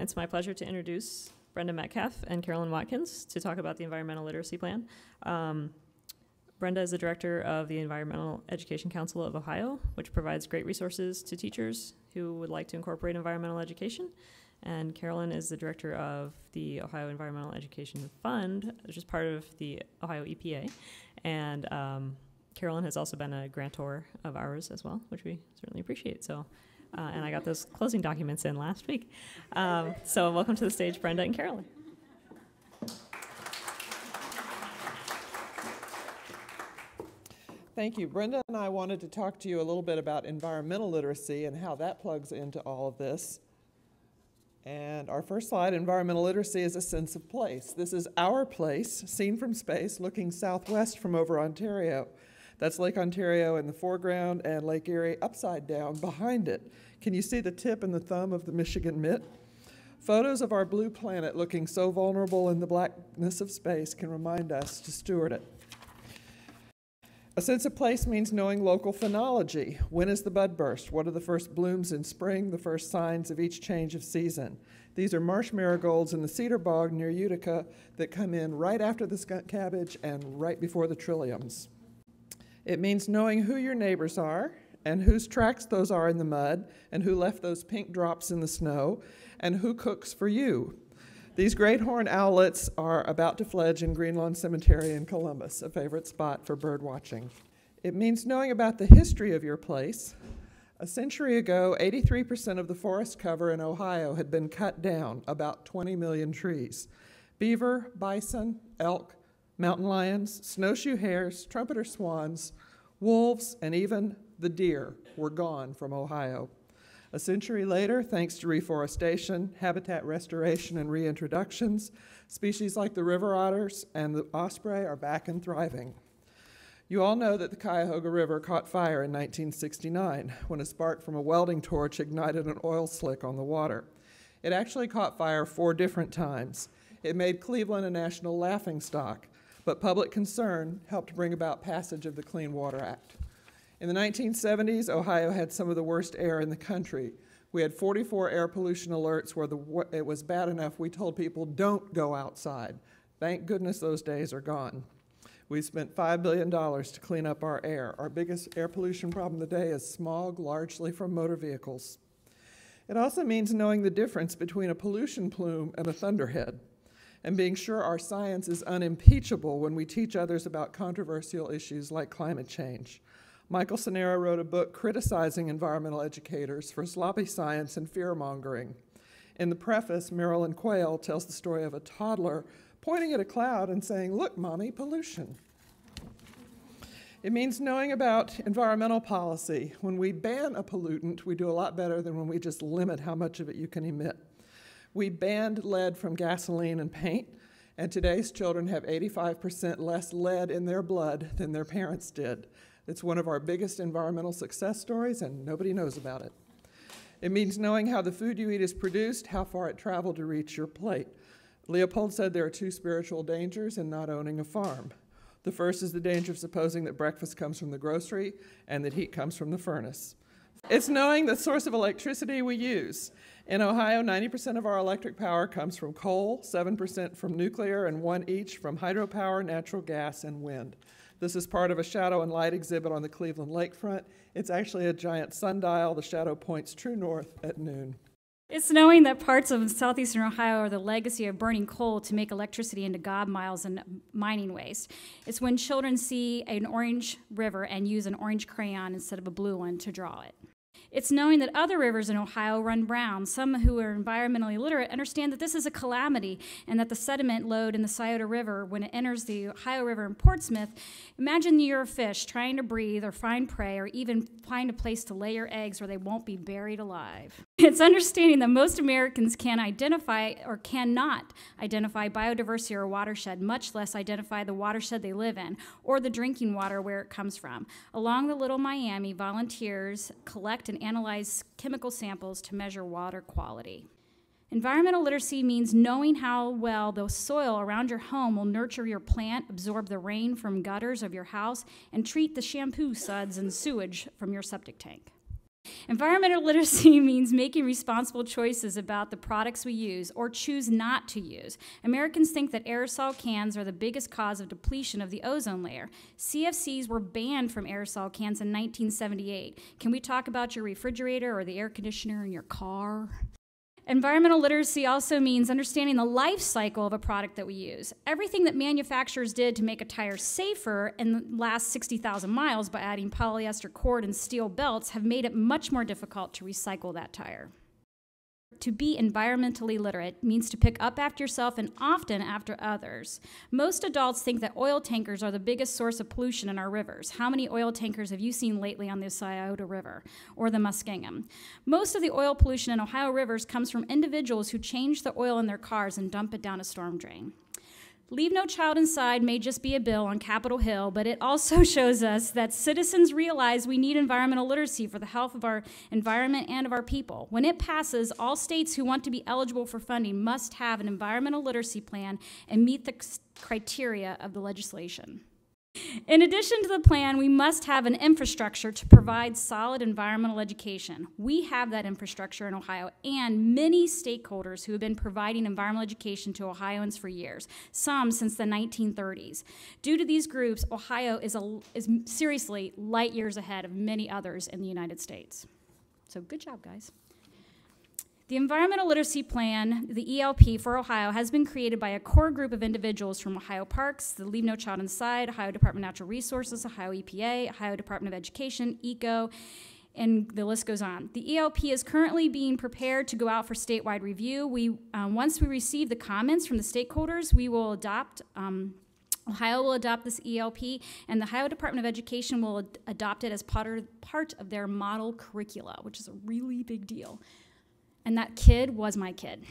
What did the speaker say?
It's my pleasure to introduce Brenda Metcalf and Carolyn Watkins to talk about the Environmental Literacy Plan. Brenda is the director of the Environmental Education Council of Ohio, which provides great resources to teachers who would like to incorporate environmental education. And Carolyn is the director of the Ohio Environmental Education Fund, which is part of the Ohio EPA. And Carolyn has also been a grantor of ours as well, which we certainly appreciate. So, and I got those closing documents in last week. So welcome to the stage, Brenda and Carolyn. Thank you. Brenda and I wanted to talk to you a little bit about environmental literacy and how that plugs into all of this. And our first slide, environmental literacy, is a sense of place. This is our place, seen from space, looking southwest from over Ontario. That's Lake Ontario in the foreground and Lake Erie upside down behind it. Can you see the tip and the thumb of the Michigan mitt? Photos of our blue planet looking so vulnerable in the blackness of space can remind us to steward it. A sense of place means knowing local phenology. When is the bud burst? What are the first blooms in spring, the first signs of each change of season? These are marsh marigolds in the cedar bog near Utica that come in right after the skunk cabbage and right before the trilliums. It means knowing who your neighbors are and whose tracks those are in the mud and who left those pink drops in the snow and who cooks for you. These great horned owlets are about to fledge in Greenlawn Cemetery in Columbus, a favorite spot for bird watching. It means knowing about the history of your place. A century ago, 83% of the forest cover in Ohio had been cut down, about 20 million trees. Beaver, bison, elk, mountain lions, snowshoe hares, trumpeter swans, wolves, and even the deer were gone from Ohio. A century later, thanks to reforestation, habitat restoration, and reintroductions, species like the river otters and the osprey are back and thriving. You all know that the Cuyahoga River caught fire in 1969 when a spark from a welding torch ignited an oil slick on the water. It actually caught fire 4 different times. It made Cleveland a national laughingstock, but public concern helped bring about passage of the Clean Water Act. In the 1970s, Ohio had some of the worst air in the country. We had 44 air pollution alerts where it was bad enough we told people, don't go outside. Thank goodness those days are gone. We spent $5 billion to clean up our air. Our biggest air pollution problem today is smog, largely from motor vehicles. It also means knowing the difference between a pollution plume and a thunderhead, and being sure our science is unimpeachable when we teach others about controversial issues like climate change. Michael Sanera wrote a book criticizing environmental educators for sloppy science and fear-mongering. In the preface, Marilyn Quayle tells the story of a toddler pointing at a cloud and saying, "Look, Mommy, pollution." It means knowing about environmental policy. When we ban a pollutant, we do a lot better than when we just limit how much of it you can emit. We banned lead from gasoline and paint, and today's children have 85% less lead in their blood than their parents did. It's one of our biggest environmental success stories, and nobody knows about it. It means knowing how the food you eat is produced, how far it traveled to reach your plate. Leopold said there are 2 spiritual dangers in not owning a farm. The first is the danger of supposing that breakfast comes from the grocery and that heat comes from the furnace. It's knowing the source of electricity we use. In Ohio, 90% of our electric power comes from coal, 7% from nuclear, and 1 each from hydropower, natural gas, and wind. This is part of a shadow and light exhibit on the Cleveland lakefront. It's actually a giant sundial. The shadow points true north at noon. It's knowing that parts of southeastern Ohio are the legacy of burning coal to make electricity into gob miles and mining waste. It's when children see an orange river and use an orange crayon instead of a blue one to draw it. It's knowing that other rivers in Ohio run brown. Some who are environmentally literate understand that this is a calamity and that the sediment load in the Scioto River, when it enters the Ohio River in Portsmouth, imagine you're a fish trying to breathe or find prey or even find a place to lay your eggs where they won't be buried alive. It's understanding that most Americans can identify or cannot identify biodiversity or watershed, much less identify the watershed they live in or the drinking water where it comes from. Along the Little Miami, volunteers collect and analyze chemical samples to measure water quality. Environmental literacy means knowing how well the soil around your home will nurture your plant, absorb the rain from gutters of your house, and treat the shampoo suds and sewage from your septic tank. Environmental literacy means making responsible choices about the products we use or choose not to use. Americans think that aerosol cans are the biggest cause of depletion of the ozone layer. CFCs were banned from aerosol cans in 1978. Can we talk about your refrigerator or the air conditioner in your car? Environmental literacy also means understanding the life cycle of a product that we use. Everything that manufacturers did to make a tire safer in the last 60,000 miles by adding polyester cord and steel belts have made it much more difficult to recycle that tire. To be environmentally literate means to pick up after yourself and often after others. Most adults think that oil tankers are the biggest source of pollution in our rivers. How many oil tankers have you seen lately on the Scioto River or the Muskingum? Most of the oil pollution in Ohio rivers comes from individuals who change the oil in their cars and dump it down a storm drain. Leave No Child Inside may just be a bill on Capitol Hill, but it also shows us that citizens realize we need environmental literacy for the health of our environment and of our people. When it passes, all states who want to be eligible for funding must have an environmental literacy plan and meet the criteria of the legislation. In addition to the plan, we must have an infrastructure to provide solid environmental education. We have that infrastructure in Ohio and many stakeholders who have been providing environmental education to Ohioans for years, some since the 1930s. Due to these groups, Ohio is seriously light years ahead of many others in the United States. So good job, guys. The Environmental Literacy Plan, the ELP for Ohio, has been created by a core group of individuals from Ohio Parks, the Leave No Child Inside, Ohio Department of Natural Resources, Ohio EPA, Ohio Department of Education, ECO, and the list goes on. The ELP is currently being prepared to go out for statewide review. Once we receive the comments from the stakeholders, we will adopt Ohio will adopt this ELP, and the Ohio Department of Education will adopt it as part of their model curricula, which is a really big deal. And that kid was my kid.